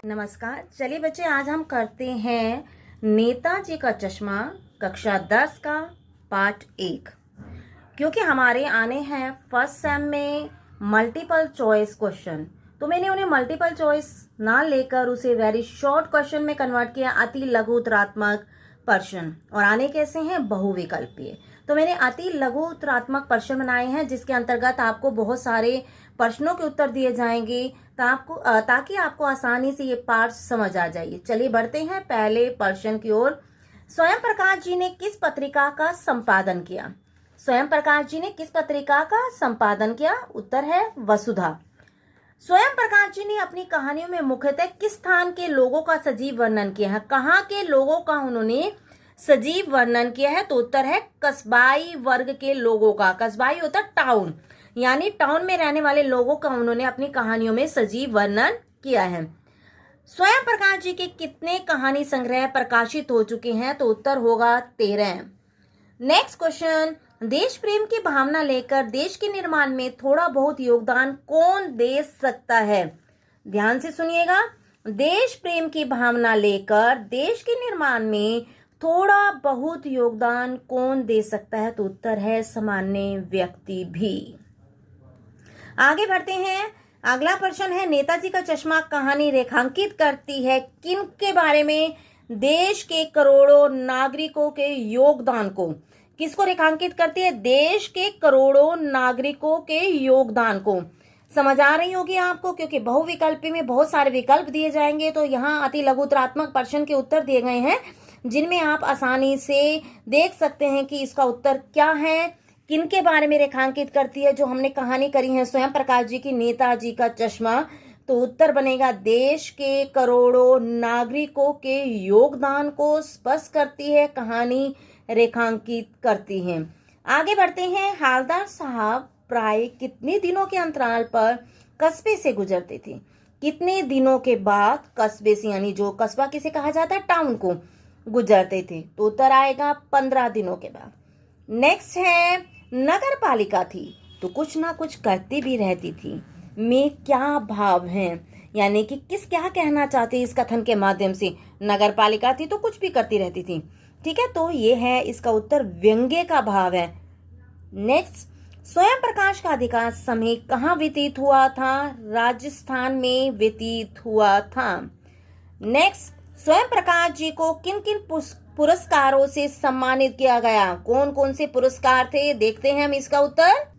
नमस्कार। चलिए बच्चे, आज हम करते हैं नेताजी का चश्मा कक्षा 10 का पार्ट 1। क्योंकि हमारे आने हैं फर्स्ट सेम में मल्टीपल चॉइस क्वेश्चन, तो मैंने उन्हें मल्टीपल चॉइस ना लेकर उसे वेरी शॉर्ट क्वेश्चन में कन्वर्ट किया, अति लघु उत्तरात्मक प्रश्न। और आने कैसे हैं? बहुविकल्पीय। तो मैंने अति लघु उत्तरात्मक प्रश्न बनाए हैं, जिसके अंतर्गत आपको बहुत सारे प्रश्नों के उत्तर दिए जाएंगे ताकि आपको आसानी से ये पार्ट समझ आ जाए। चलिए बढ़ते हैं पहले प्रश्न की ओर। स्वयं प्रकाश जी ने किस पत्रिका का संपादन किया? स्वयं प्रकाश जी ने किस पत्रिका का संपादन किया? उत्तर है वसुधा। स्वयं प्रकाश जी ने अपनी कहानियों में मुख्यतः किस स्थान के लोगों का सजीव वर्णन किया है? कहाँ के लोगों का उन्होंने सजीव वर्णन किया है? तो उत्तर है कस्बाई वर्ग के लोगों का। कस्बाई होता है टाउन, यानी टाउन में रहने वाले लोगों का उन्होंने अपनी कहानियों में सजीव वर्णन किया है। स्वयं प्रकाश जी के कितने कहानी संग्रह प्रकाशित हो चुके हैं? तो उत्तर होगा 13। नेक्स्ट क्वेश्चन, देश प्रेम की भावना लेकर देश के निर्माण में थोड़ा बहुत योगदान कौन दे सकता है? ध्यान से सुनिएगा। देश प्रेम की भावना लेकर देश के निर्माण में थोड़ा बहुत योगदान कौन दे सकता है? तो उत्तर है सामान्य व्यक्ति भी। आगे बढ़ते हैं। अगला प्रश्न है, नेताजी का चश्मा कहानी रेखांकित करती है किन के बारे में? देश के करोड़ों नागरिकों के योगदान को। किसको रेखांकित करती है? देश के करोड़ों नागरिकों के योगदान को। समझ आ रही होगी आपको, क्योंकि बहुविकल्पी में बहुत सारे विकल्प दिए जाएंगे। तो यहाँ अति लघुत्रात्मक प्रश्न के उत्तर दिए गए हैं, जिनमें आप आसानी से देख सकते हैं कि इसका उत्तर क्या है, किनके बारे में रेखांकित करती है। जो हमने कहानी करी है स्वयं प्रकाश जी की नेताजी का चश्मा, तो उत्तर बनेगा देश के करोड़ों नागरिकों के योगदान को स्पष्ट करती है, कहानी रेखांकित करती है। आगे बढ़ते हैं। हालदार साहब प्राय कितने दिनों के अंतराल पर कस्बे से गुजरते थे? कितने दिनों के बाद कस्बे से, यानी जो कस्बा किसे कहा जाता है, टाउन को, गुजरते थे? तो उत्तर आएगा 15 दिनों के बाद। नेक्स्ट है, नगर पालिका थी तो कुछ ना कुछ करती भी रहती थी में क्या भाव है? यानी कि क्या कहना चाहते हैं इस कथन के माध्यम से? नगर पालिका थी तो कुछ भी करती रहती थी, ठीक है, तो ये है इसका उत्तर, व्यंग्य का भाव है। नेक्स्ट, स्वयं प्रकाश का अधिकांश समय कहाँ व्यतीत हुआ था? राजस्थान में व्यतीत हुआ था। नेक्स्ट, स्वयं प्रकाश जी को किन किन पुरस्कारों से सम्मानित किया गया? कौन कौन से पुरस्कार थे? देखते हैं हम इसका उत्तर।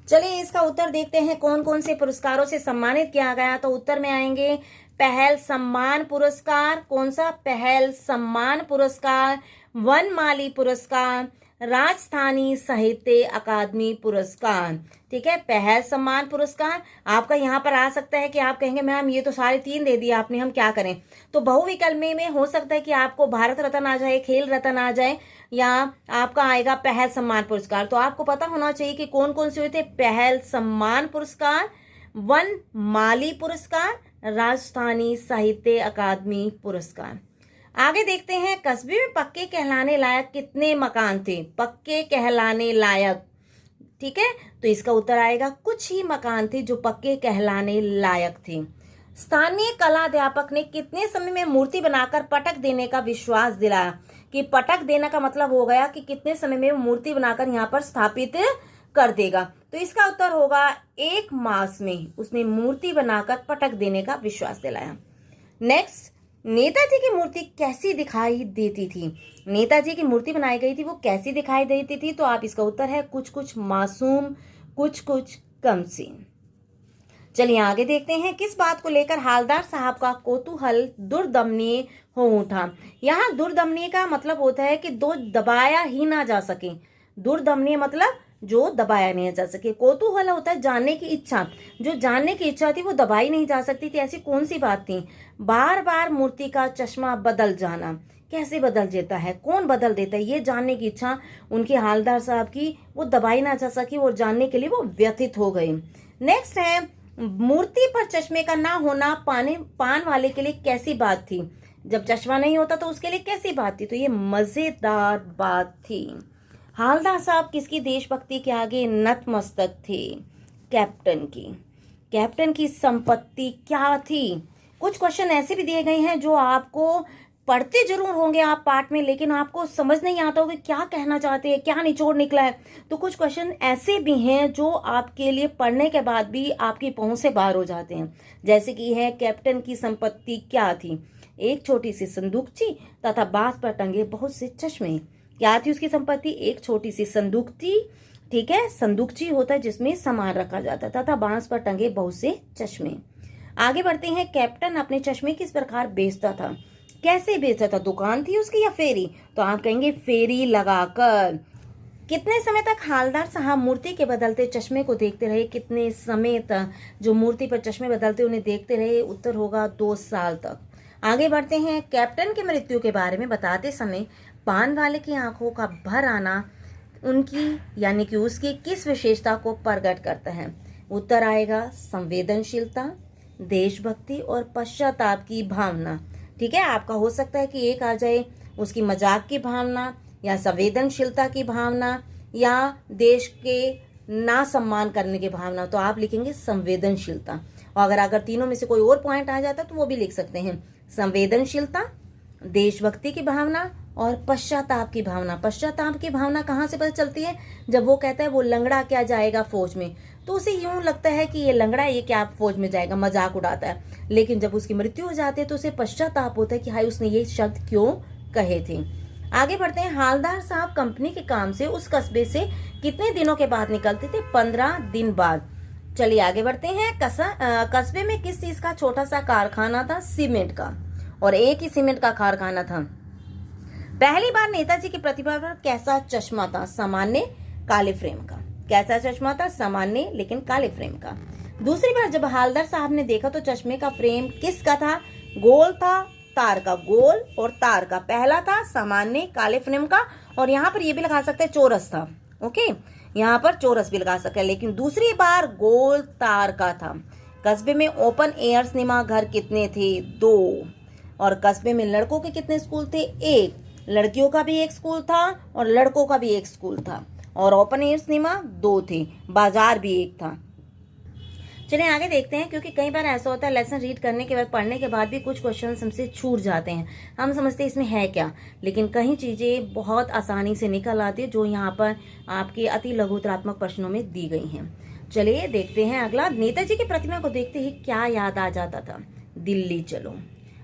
चलिए इसका उत्तर देखते हैं, कौन कौन से पुरस्कारों से सम्मानित किया गया। तो उत्तर में आएंगे पहल सम्मान पुरस्कार। कौन सा? पहल सम्मान पुरस्कार, वनमाली पुरस्कार, राजस्थानी साहित्य अकादमी पुरस्कार। ठीक है, पहल सम्मान पुरस्कार आपका यहाँ पर आ सकता है कि आप कहेंगे मैम ये तो सारे 3 दे दिए आपने, हम क्या करें? तो बहुविकल्प में हो सकता है कि आपको भारत रत्न आ जाए, खेल रत्न आ जाए, या आपका आएगा पहल सम्मान पुरस्कार। तो आपको पता होना चाहिए कि कौन कौन से हुए थे। पहल सम्मान पुरस्कार, वन माली पुरस्कार, राजस्थानी साहित्य अकादमी पुरस्कार। आगे देखते हैं, कस्बे में पक्के कहलाने लायक कितने मकान थे? पक्के कहलाने लायक, ठीक है, तो इसका उत्तर आएगा कुछ ही मकान थे जो पक्के कहलाने लायक थे। स्थानीय कला अध्यापक ने कितने समय में मूर्ति बनाकर पटक देने का विश्वास दिलाया? कि पटक देने का मतलब हो गया कि कितने समय में मूर्ति बनाकर यहाँ पर स्थापित कर देगा। तो इसका उत्तर होगा 1 मास में उसने मूर्ति बनाकर पटक देने का विश्वास दिलाया। नेक्स्ट, नेताजी की मूर्ति कैसी दिखाई देती थी? नेताजी की मूर्ति बनाई गई थी, वो कैसी दिखाई देती थी? तो आप इसका उत्तर है कुछ कुछ मासूम, कुछ कुछ कमसीन। चलिए आगे देखते हैं, किस बात को लेकर हालदार साहब का कौतूहल दुर्दमनीय हो उठा? यहाँ दुर्दमनीय का मतलब होता है कि दो दबाया ही ना जा सके। दुर्दमनीय मतलब जो दबाया नहीं जा सके। कौतूहल होता है जानने की इच्छा, जो जानने की इच्छा थी वो दबाई नहीं जा सकती थी। ऐसी कौन सी बात थी? बार बार मूर्ति का चश्मा बदल जाना, कैसे बदल जाता है, कौन बदल देता है, ये जानने की इच्छा उनके हालदार साहब की वो दबाई ना जा सकी और जानने के लिए वो व्यथित हो गए। नेक्स्ट है, मूर्ति पर चश्मे का ना होना पान वाले के लिए कैसी बात थी? जब चश्मा नहीं होता तो उसके लिए कैसी बात थी? तो ये मजेदार बात थी। हालदार साहब किसकी देशभक्ति के आगे नतमस्तक थे? कैप्टन की। कैप्टन की संपत्ति क्या थी? कुछ क्वेश्चन ऐसे भी दिए गए हैं जो आपको पढ़ते जरूर होंगे आप पाठ में, लेकिन आपको समझ नहीं आता होगा क्या कहना चाहते हैं, क्या निचोड़ निकला है। तो कुछ क्वेश्चन ऐसे भी हैं जो आपके लिए पढ़ने के बाद भी आपकी पहुंच से बाहर हो जाते हैं। जैसे कि है, कैप्टन की संपत्ति क्या थी? एक छोटी सी संदूकची तथा बांस पर टंगे बहुत से चश्मे। क्या थी उसकी संपत्ति? एक छोटी सी संदूक थी, ठीक है, संदूकची होता है जिसमें सामान रखा जाता तथा बांस पर टंगे बहुत से चश्मे। आगे बढ़ते हैं। कैप्टन अपने चश्मे किस प्रकार बेचता था? कैसे बेचता था? दुकान थी उसकी या फेरी? तो आप कहेंगे फेरी लगाकर। कितने समय तक हालदार साहब मूर्ति के बदलते चश्मे को देखते रहे? कितने समय तक जो मूर्ति पर चश्मे बदलते उन्हें देखते रहे? उत्तर होगा 2 साल तक। आगे बढ़ते हैं। कैप्टन की मृत्यु के बारे में बताते समय पान वाले की आंखों का भर आना उनकी यानी कि उसकी किस विशेषता को प्रकट करता है? उत्तर आएगा संवेदनशीलता, देशभक्ति और पश्चाताप की भावना। ठीक है, आपका हो सकता है कि एक आ जाए उसकी मजाक की भावना या संवेदनशीलता की भावना या देश के ना सम्मान करने की भावना, तो आप लिखेंगे संवेदनशीलता। और अगर तीनों में से कोई और पॉइंट आ जाता तो वो भी लिख सकते हैं, संवेदनशीलता, देशभक्ति की भावना और पश्चाताप की भावना। पश्चाताप की भावना कहाँ से पता चलती है? जब वो कहता है वो लंगड़ा क्या जाएगा फौज में, तो उसे यूं लगता है कि ये लंगड़ा ये क्या फौज में जाएगा, मजाक उड़ाता है। लेकिन जब उसकी मृत्यु हो जाती है तो उसे पश्चाताप होता है कि हाय उसने ये शब्द क्यों कहे थे। आगे बढ़ते हैं। हालदार साहब कंपनी के काम से उस कस्बे से कितने दिनों के बाद निकलते थे? 15 दिन बाद। चलिए आगे बढ़ते हैं। कस्बे में किस चीज का छोटा सा कारखाना था? सीमेंट का, और एक ही सीमेंट का कारखाना था। पहली बार नेताजी की प्रतिमा पर कैसा चश्मा था? सामान्य काले फ्रेम का। कैसा चश्मा था? सामान्य लेकिन काले फ्रेम का। दूसरी बार जब हालदार साहब ने देखा तो चश्मे का फ्रेम किसका था? गोल था, तार का, गोल और तार का। पहला था सामान्य काले फ्रेम का, और यहाँ पर ये भी लगा सकते हैं चौरस था। ओके, यहाँ पर चौरस भी लगा सकते हैं, लेकिन दूसरी बार गोल तार का था। कस्बे में ओपन एयर सिनेमा घर कितने थे? 2। और कस्बे में लड़कों के कितने स्कूल थे? 1। लड़कियों का भी एक स्कूल था और लड़कों का भी एक स्कूल था, और ओपन एयर सिनेमा 2 थे, बाजार भी 1 था। चलिए आगे देखते हैं, क्योंकि कई बार ऐसा होता है लेसन रीड करने के बाद, पढ़ने के बाद भी कुछ क्वेश्चन हमसे छूट जाते हैं। हम समझते हैं इसमें है क्या, लेकिन कई चीजें बहुत आसानी से निकल आती है जो यहाँ पर आपके अति लघुतरात्मक प्रश्नों में दी गई हैं। चलिए देखते हैं अगला। नेताजी की प्रतिमा को देखते ही क्या याद आ जाता था? दिल्ली चलो।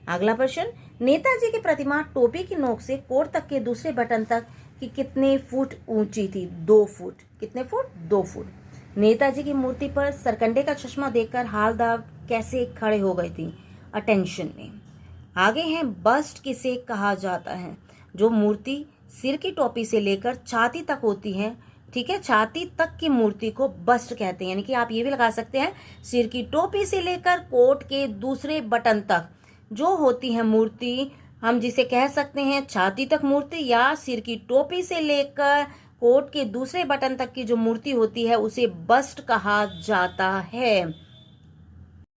अगला प्रश्न, नेताजी की प्रतिमा टोपी की नोक से कोट तक के दूसरे बटन तक की कितने फुट ऊंची थी? 2 फुट। कितने फुट? 2 फुट। नेताजी की मूर्ति पर सरकंडे का चश्मा देखकर हालदार कैसे खड़े हो गए थी? अटेंशन में। आगे है, बस्ट किसे कहा जाता है? जो मूर्ति सिर की टोपी से लेकर छाती तक होती है, ठीक है, छाती तक की मूर्ति को बस्ट कहते हैं। यानी कि आप ये भी लगा सकते हैं, सिर की टोपी से लेकर कोट के दूसरे बटन तक जो होती है मूर्ति, हम जिसे कह सकते हैं छाती तक मूर्ति, या सिर की टोपी से लेकर कोट के दूसरे बटन तक की जो मूर्ति होती है उसे बस्ट कहा जाता है।